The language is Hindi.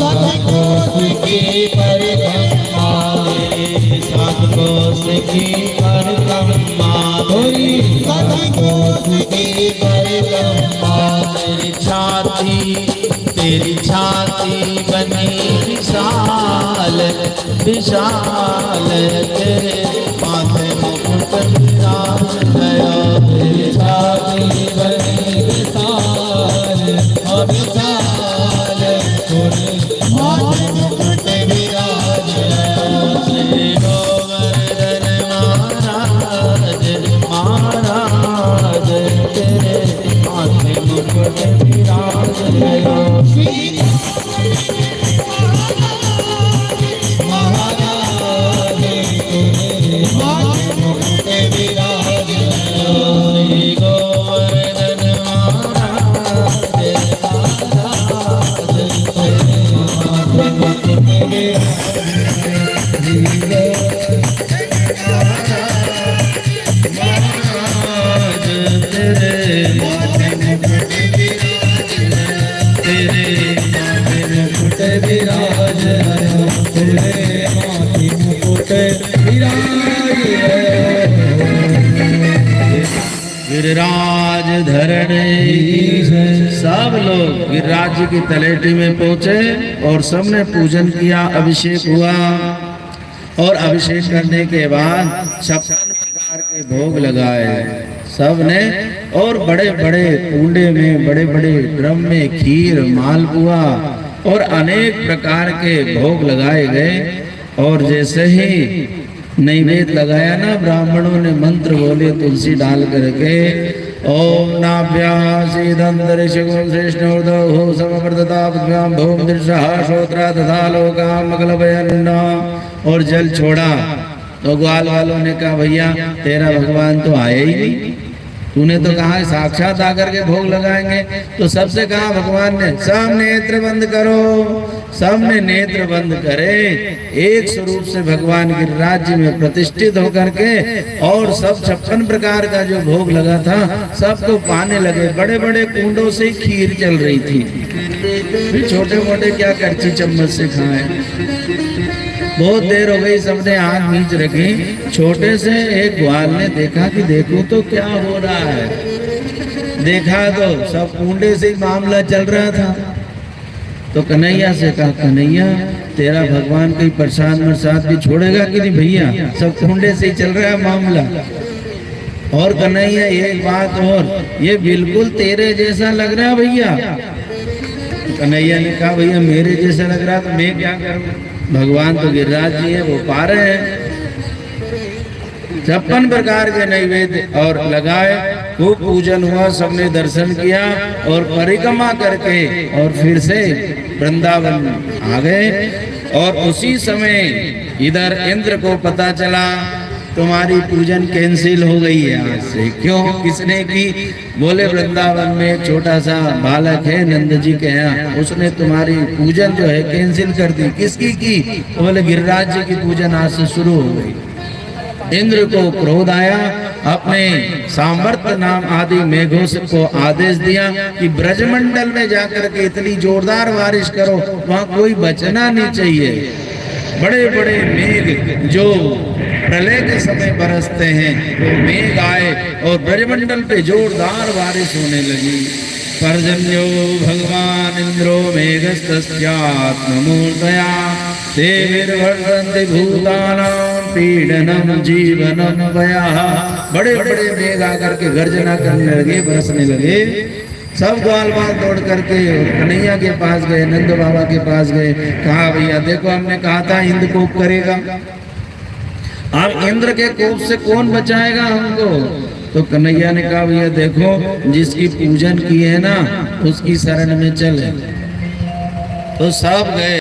सतकोष की परिक्रमा, सतकोष की परिक्रमा, सतकोष की परिक्रमा। तेरी छाती बनी विशाल विशाल, तेरे माथे मुकुट विराज गया। तेरी छाती बनी विशाल और विशाल, तेरे माथे मुकुट विराज गया। श्री गोवर्धन महाराज महाराज, तेरे माथे मुकुट विराज गया। महाराज तेरे माथे मुकुट विराज गया। श्री गोवर्धन महाराज महाराज, तेरे माथे मुकुट विराज गया। महाराज तेरे माथे मुकुट विराज गया। तेरे माथे मुकुट विराज गया। तेरे माथे मुकुट विराज गिरिराज धरणे। सब लोग गिरिराज जी की तलेटी में पहुंचे और सबने पूजन किया, अभिषेक हुआ। और अभिषेक करने के बाद 56 प्रकार के भोग लगाए सबने, और बड़े बड़े कुंडे में, बड़े बड़े ड्रम में खीर, मालपुआ और अनेक प्रकार के भोग लगाए गए। और जैसे ही नैवेद्य लगाया ना, ब्राह्मणों ने मंत्र बोले तुलसी डाल करके, ओम नाभ्यासीदंतरिषगो श्रेष्ठोर्धो हो समवर्तताभ्याम भूम दृश्यः श्रोत्रा तथा लोकाम मगलभयन्ना, और जल छोड़ा। तो ग्वाल वालों ने कहा भैया तेरा भगवान तो आया ही नहीं, तूने तो कहा साक्षात आकर के भोग लगाएंगे। तो सबसे कहा भगवान ने, सब नेत्र बंद करो। सबने नेत्र बंद करे, एक स्वरूप से भगवान गिरिराज जी में प्रतिष्ठित होकर के, और सब 56 प्रकार का जो भोग लगा था सबको पाने लगे। बड़े बड़े कुंडों से खीर चल रही थी, फिर छोटे मोटे क्या करछी चम्मच से खाए। बहुत देर हो गई, सबने आंख मीच रखी। छोटे से एक ग्वाल ने देखा कि देखो तो क्या हो रहा है। देखा तो सब कुंडे से ही मामला चल रहा था। तो कन्हैया से कहा, कन्हैया तेरा भगवान कोई प्रसाद मरसाद भी छोड़ेगा कि नहीं भैया, सब कुंडे से ही चल रहा है मामला। और कन्हैया एक बात और, ये बिल्कुल तेरे जैसा लग रहा है भैया। कन्हैया ने कहा भैया मेरे जैसा लग रहा तो मैं क्या करूं, भगवान तो गिरिराज जी है, वो पा रहे हैं। 56 प्रकार के नैवेद्य और लगाए, खूब पूजन हुआ, सबने दर्शन किया और परिक्रमा करके और फिर से वृंदावन आ गए। और उसी समय इधर इंद्र को पता चला तुम्हारी पूजन कैंसिल हो गई है आज से। क्यों, किसने की? बोले वृंदावन में एक छोटा सा बालक है नंद जी के यहाँ, उसने तुम्हारी पूजन जो है कैंसिल कर दी। किसकी की? तो बोले गिरिराज जी की पूजन आज से शुरू हो गई। इंद्र को क्रोध आया, अपने सामर्थ्य नाम आदि मेघों को आदेश दिया कि ब्रजमंडल में जाकर के इतनी जोरदार बारिश करो वहां कोई बचना नहीं चाहिए। बड़े बड़े मेघ जो प्रलय के समय बरसते हैं वो मेघ आए और ब्रजमंडल पे जोरदार बारिश होने लगी। पर्जन्यो भगवान इंद्रो मेघस्तस्यात्ममूर्तया देवीर्वर्धन्ति भूतानां पीडनम जीवनम वयः। बड़े बड़े मेघ आकर के गर्जना करने लगे, बरसने लगे। सब ग्वाल बाल दौड़ करके कन्हैया के पास गए, नंद बाबा के पास गए। कहा भैया देखो हमने कहा था इंद्र कोप करेगा, अब इंद्र के कोप से कौन बचाएगा हमको? तो कन्हैया ने कहा भैया देखो जिसकी पूजन की है ना उसकी शरण में चले। तो सब गए।